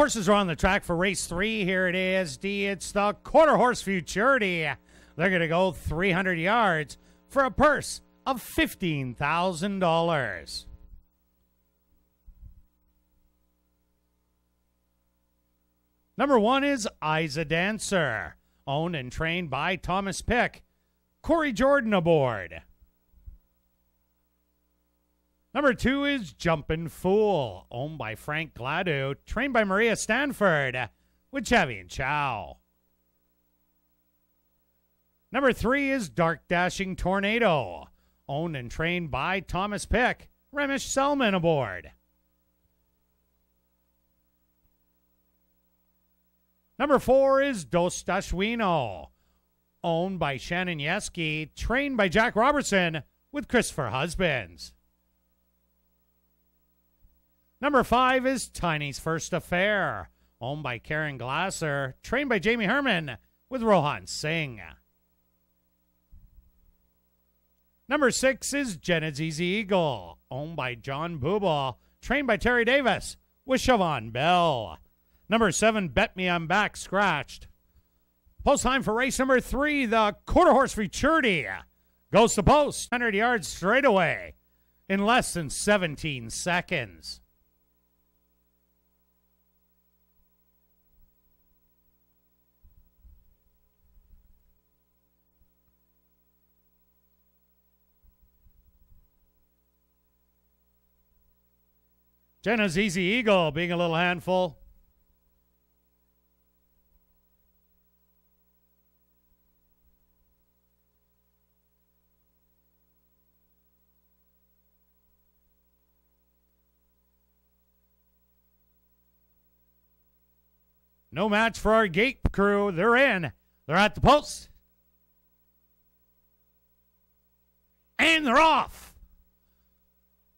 horses are on the track for race 3 here at ASD. It's the quarter horse Futurity. They're going to go 300 yards for a purse of $15,000. Number 1 is Isa Dancer, owned and trained by Thomas Pick. Corey Jordan aboard. Number 2 is Jumpin' Fool, owned by Frank Gladu, trained by Maria Stanford with Chevy and Chow. Number 3 is Dark Dashing Tornado, owned and trained by Thomas Pick, Remish Selman aboard. Number 4 is Dos Dashwino, owned by Shannon Yeski, trained by Jack Robertson with Christopher Husbands. Number 5 is Tiny's First Affair, owned by Karen Glasser, trained by Jamie Herman with Rohan Singh. Number 6 is Jenna's Easy Eagle, owned by John Booball, trained by Terry Davis with Siobhan Bell. Number 7, Bet Me I'm Back, scratched. Post time for race number 3, the quarter horse Futurity. Goes to post, 100 yards straight away in less than 17 seconds. Jenna's Easy Eagle being a little handful. No match for our gate crew. They're in. They're at the post. And they're off.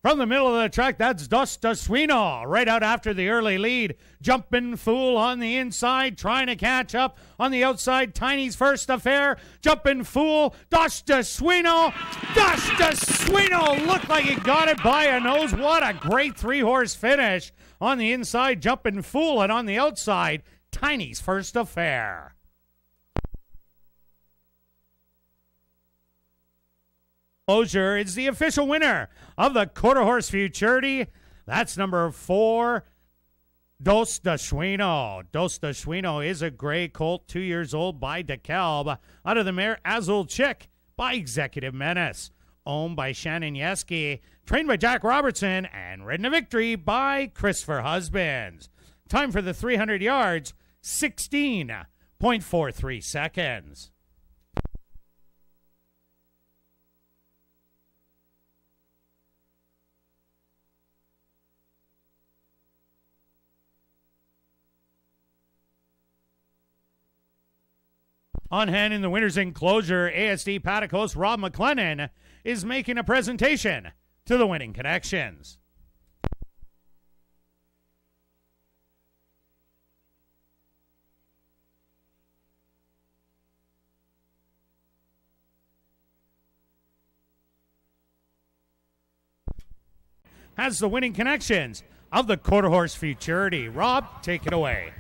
From the middle of the track, that's Dos Dashwino right out after the early lead. Jumpin' Fool on the inside, trying to catch up on the outside. Tiny's First Affair, Jumpin' Fool, Dos Dashwino. Dos Dashwino looked like he got it by a nose. What a great 3-horse finish. On the inside, Jumpin' Fool, and on the outside, Tiny's First Affair. Closure is the official winner of the quarter horse Futurity. That's number 4, Dos Dashwino. Dos Dashwino is a gray colt, 2 years old, by DeKalb, out of the mare Azul Chick by Executive Menace, owned by Shannon Yeski, trained by Jack Robertson, and ridden to victory by Christopher Husbands. Time for the 300 yards, 16.43 seconds. On hand in the winner's enclosure, ASD paddock host Rob McLennan is making a presentation to the winning connections. Has the winning connections of the quarter horse Futurity. Rob, take it away.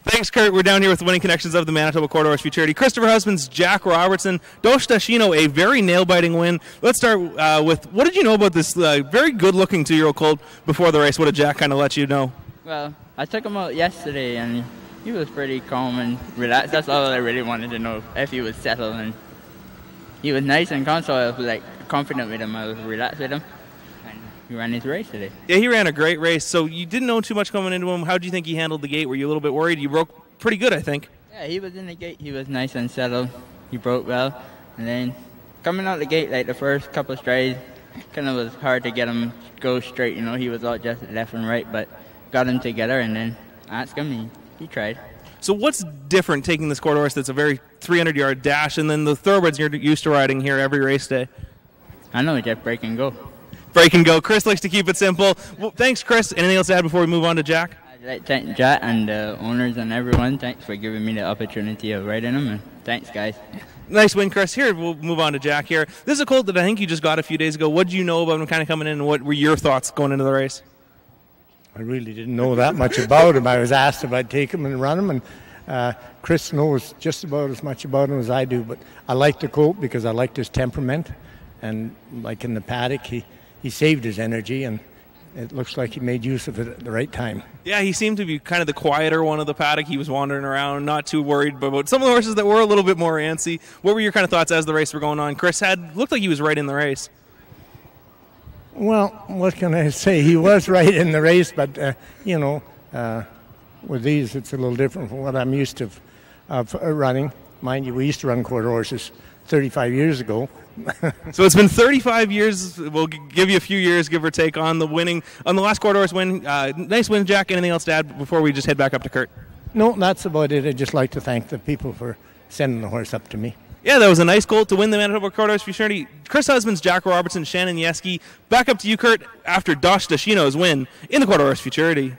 Thanks, Kurt. We're down here with the winning connections of the Manitoba Quarter Horse Futurity. Christopher Husbands, Jack Robertson, Dos Dashwino, a very nail-biting win. Let's start with, what did you know about this very good-looking 2-year-old colt before the race? What did Jack kind of let you know? Well, I took him out yesterday, and he was pretty calm and relaxed. That's all I really wanted to know, if he was settled. And he was nice and calm, so I was confident with him. I was relaxed with him. He ran his race today. Yeah, he ran a great race. So you didn't know too much coming into him. How do you think he handled the gate? Were you a little bit worried? You broke pretty good, I think. Yeah, he was in the gate. He was nice and settled. He broke well. And then coming out the gate, the first couple of strides, kind of was hard to get him go straight. He was all just left and right, but got him together and then asked him. He tried. So what's different taking this quarter horse that's a very 300-yard dash and then the thoroughbreds you're used to riding here every race day? I know, just break and go. Break and go. Chris likes to keep it simple. Well, thanks, Chris. Anything else to add before we move on to Jack? I'd like to thank Jack and the owners and everyone. Thanks for giving me the opportunity of riding them. And thanks, guys. Nice win, Chris. Here, we'll move on to Jack here. This is a colt that I think you just got a few days ago. What did you know about him kind of coming in, and what were your thoughts going into the race? I really didn't know that much about him. I was asked if I'd take him and run him, and Chris knows just about as much about him as I do. But I liked the colt because I liked his temperament, and like in the paddock, he saved his energy, and it looks like he made use of it at the right time. Yeah, he seemed to be kind of the quieter one of the paddock. He was wandering around, not too worried about some of the horses that were a little bit more antsy. What were your kind of thoughts as the race were going on? Chris looked like he was right in the race. Well, what can I say? He was right in the race, but, with these, it's a little different from what I'm used to of running. Mind you, we used to run quarter horses 35 years ago. So it's been 35 years. We'll give you a few years, give or take, on the last quarter horse win. Nice win, Jack. Anything else to add before we just head back up to Kurt? No, that's about it. I'd just like to thank the people for sending the horse up to me. Yeah, that was a nice goal to win the Manitoba Quarter Horse Futurity. Chris Husbands, Jack Robertson, Shannon Yeski. Back up to you, Kurt, after Dosh Dashino's win in the Quarter Horse Futurity.